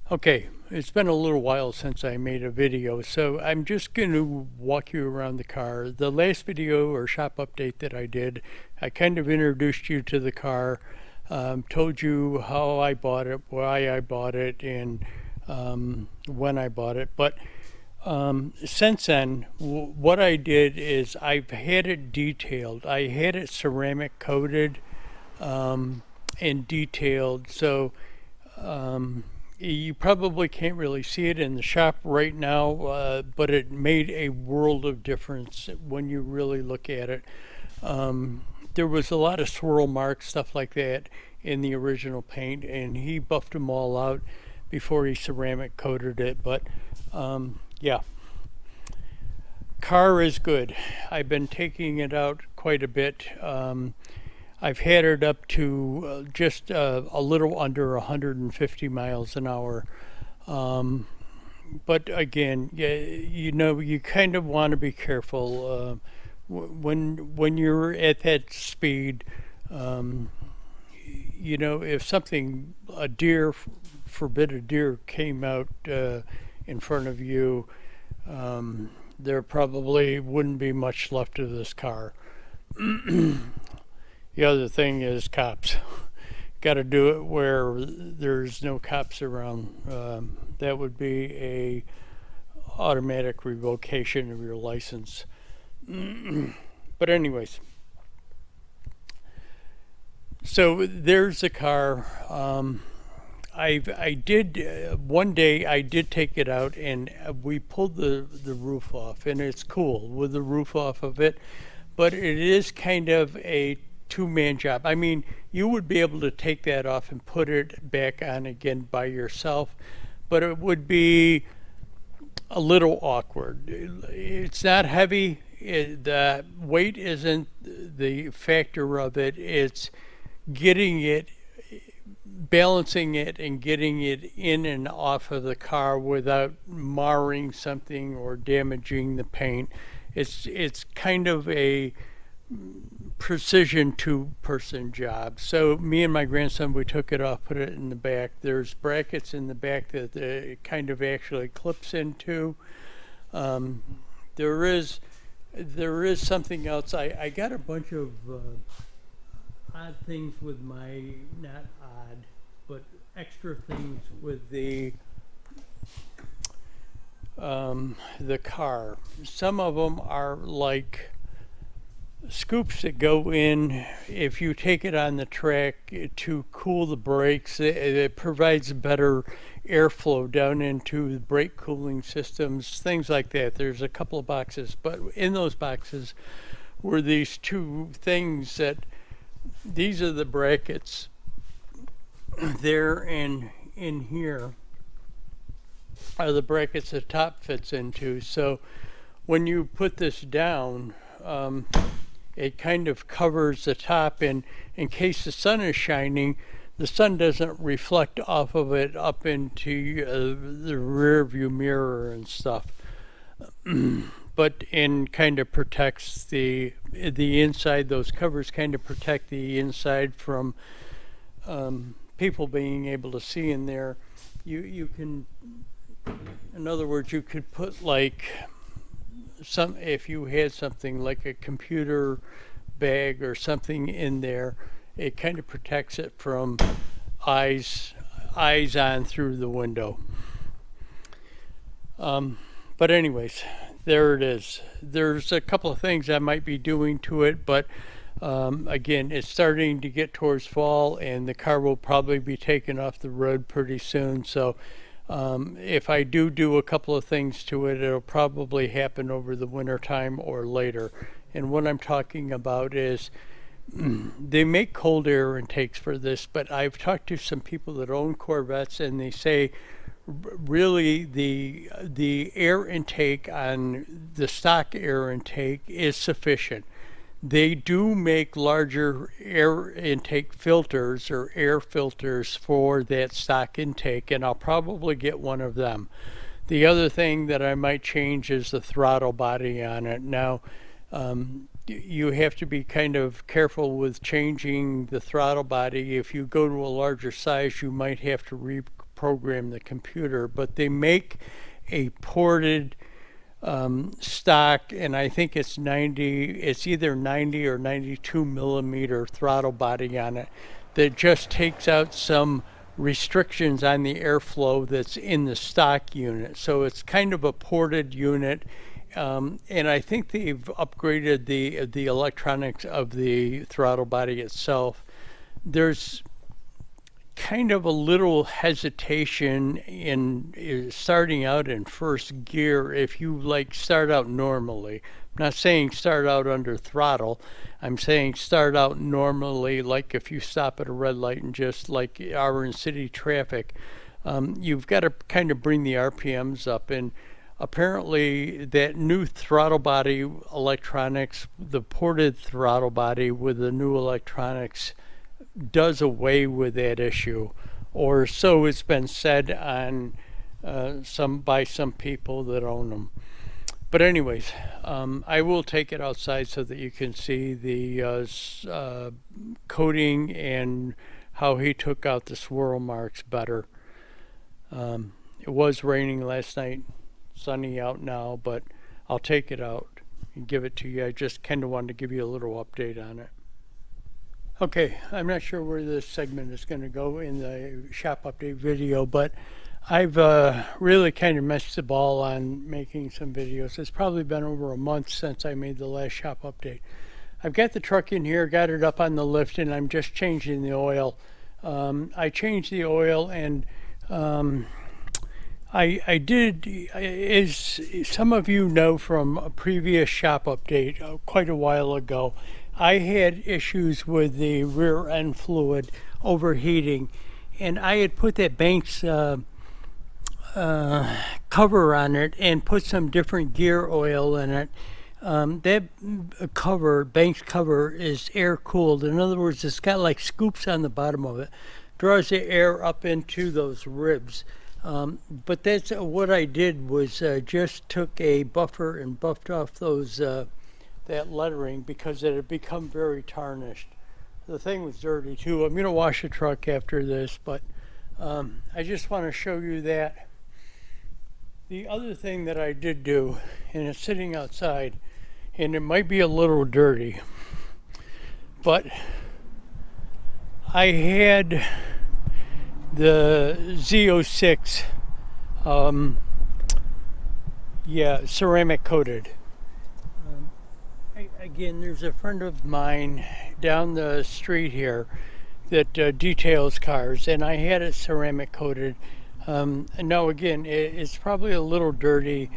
Okay, it's been a little while since I made a video, so I'm just going to walk you around the car. The last video or shop update that I did, I kind of introduced you to the car, told you how I bought it, why I bought it, and when I bought it. But since then, what I did is I've had it detailed. I had it ceramic coated and detailed, so you probably can't really see it in the shop right now, but it made a world of difference when you really look at it. There was a lot of swirl marks, stuff like that, in the original paint, and he buffed them all out before he ceramic coated it. But yeah, car is good. I've been taking it out quite a bit. I've had it up to just a little under 150 miles an hour. Um, but again, yeah, you kind of want to be careful when you're at that speed. Um, if something, a deer, forbid a deer came out in front of you, there probably wouldn't be much left of this car. The other thing is cops. Got to do it where there's no cops around. That would be a automatic revocation of your license. But anyways, so there's the car. I did one day I did take it out and we pulled the roof off, and it's cool with the roof off of it, but it is kind of a two-man job. I mean, you would be able to take that off and put it back on again by yourself, but it would be a little awkward. It's not heavy. The weight isn't the factor of it. It's getting it, balancing it, and getting it in and off of the car without marring something or damaging the paint. It's kind of a precision two-person job. So me and my grandson, we took it off, put it in the back. There's brackets in the back that it kind of actually clips into. Um, there is something else. I got a bunch of odd things with my, not odd, but extra things with the car. Some of them are like scoops that go in if you take it on the track to cool the brakes. It provides better airflow down into the brake cooling systems, things like that. There's a couple of boxes, but in those boxes were these two things that these are the brackets there, and in here are the brackets the top fits into. So when you put this down, it kind of covers the top, and in case the sun is shining, the sun doesn't reflect off of it up into the rear view mirror and stuff. But and kind of protects the inside. Those covers kind of protect the inside from people being able to see in there. You can, in other words, you could put like if you had something like a computer bag or something in there, it kind of protects it from eyes on through the window. But anyways, there it is. There's a couple of things I might be doing to it, but again, it's starting to get towards fall, and the car will probably be taken off the road pretty soon. So if I do a couple of things to it, it'll probably happen over the winter time or later. And what I'm talking about is they make cold air intakes for this, but I've talked to some people that own Corvettes, and they say really the air intake on the stock air intake is sufficient. They do make larger air intake filters or air filters for that stock intake, and I'll probably get one of them. The other thing that I might change is the throttle body on it. Now, you have to be kind of careful with changing the throttle body. If you go to a larger size, you might have to program the computer, but they make a ported stock, and I think it's either 90 or 92 millimeter throttle body on it that just takes out some restrictions on the airflow that's in the stock unit. So it's kind of a ported unit, and I think they've upgraded the electronics of the throttle body itself. There's kind of a little hesitation in starting out in first gear if you like start out normally. I'm not saying start out under throttle. I'm saying start out normally, like if you stop at a red light and just like are in city traffic. You've got to kind of bring the RPMs up, and apparently that new throttle body electronics, the ported throttle body with the new electronics, does away with that issue, or so it's been said on by some people that own them. But anyways, I will take it outside so that you can see the coating and how he took out the swirl marks better. It was raining last night, sunny out now, but I'll take it out and give it to you. I just kind of wanted to give you a little update on it. Okay, I'm not sure where this segment is going to go in the shop update video, but I've really kind of messed the ball on making some videos. It's probably been over a month since I made the last shop update. I've got the truck in here, got it up on the lift, and I'm just changing the oil. I changed the oil, and I did, as some of you know from a previous shop update quite a while ago, I had issues with the rear end fluid overheating, and I had put that Banks cover on it and put some different gear oil in it. That cover, Banks cover, is air cooled. In other words, it's got like scoops on the bottom of it, draws the air up into those ribs. But that's what I did was just took a buffer and buffed off those that lettering because it had become very tarnished. The thing was dirty too. I'm going to wash the truck after this, but I just want to show you that. The other thing that I did do, and it's sitting outside, and it might be a little dirty, but I had the Z06 ceramic coated. Again, there's a friend of mine down the street here that details cars, and I had it ceramic coated. Now again, it's probably a little dirty,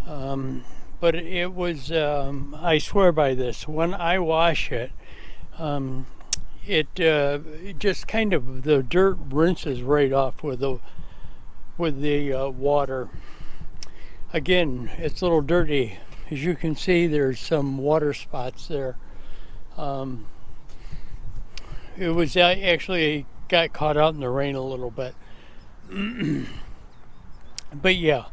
but it was, I swear by this, when I wash it, it just kind of, the dirt rinses right off with the water. Again, it's a little dirty. As you can see, there's some water spots there. It was actually got caught out in the rain a little bit. But yeah,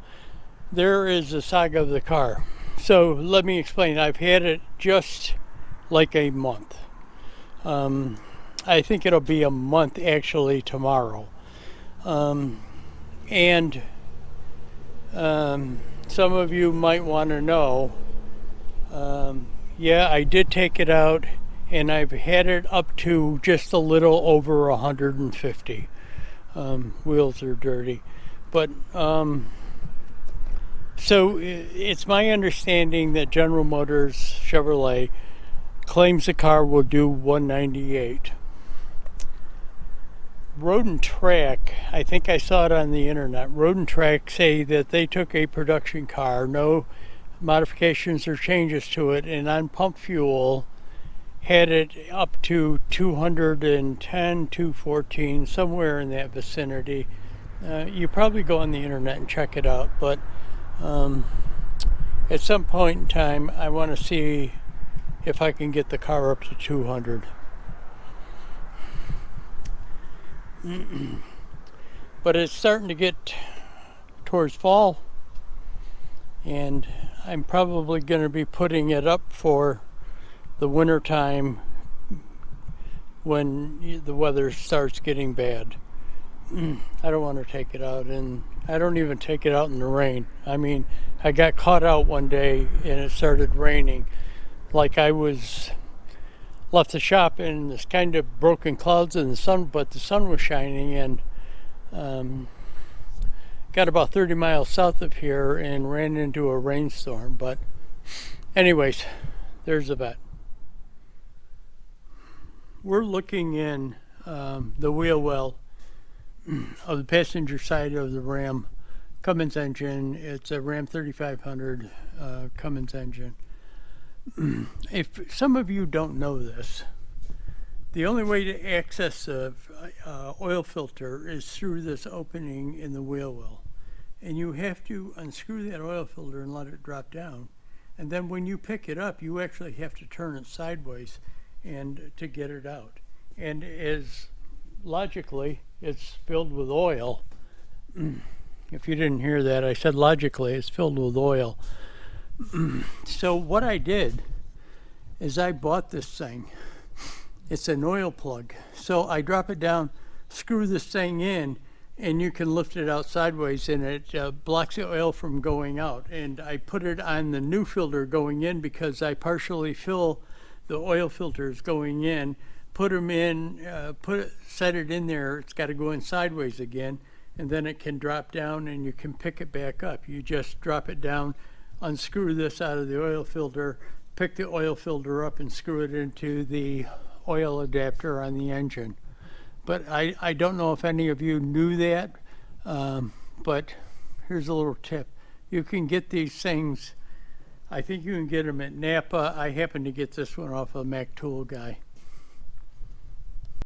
there is the saga of the car. So let me explain. I've had it just like a month. I think it'll be a month actually tomorrow. And some of you might want to know, yeah, I did take it out, and I've had it up to just a little over 150. Wheels are dirty, but so it's my understanding that General Motors Chevrolet claims the car will do 198. Road and Track, I think I saw it on the internet, Road and Track say that they took a production car, no modifications or changes to it, and on pump fuel had it up to 210, 214, somewhere in that vicinity. You probably go on the internet and check it out, but at some point in time I want to see if I can get the car up to 200. But it's starting to get towards fall, and I'm probably going to be putting it up for the winter time when the weather starts getting bad. I don't want to take it out, and I don't even take it out in the rain. I mean, I got caught out one day and it started raining. Like I was left the shop in this kind of broken clouds in the sun, but the sun was shining, and got about 30 miles south of here and ran into a rainstorm. But anyways, there's the vet. We're looking in the wheel well of the passenger side of the Ram Cummins engine. It's a Ram 3500 Cummins engine. If some of you don't know this, the only way to access the oil filter is through this opening in the wheel well. And you have to unscrew that oil filter and let it drop down. And then when you pick it up, you actually have to turn it sideways and to get it out. And as logically, it's filled with oil. If you didn't hear that, I said logically, it's filled with oil. So what I did is I bought this thing. It's an oil plug. So I drop it down, screw this thing in, and you can lift it out sideways, and it blocks the oil from going out. And I put it on the new filter going in because I partially fill the oil filters going in, put them in, set it in there. It's got to go in sideways again, and then it can drop down and you can pick it back up. You just drop it down, unscrew this out of the oil filter, pick the oil filter up and screw it into the oil adapter on the engine. But I don't know if any of you knew that, but here's a little tip. You can get these things, I think you can get them at Napa. I happen to get this one off of Mac Tool Guy.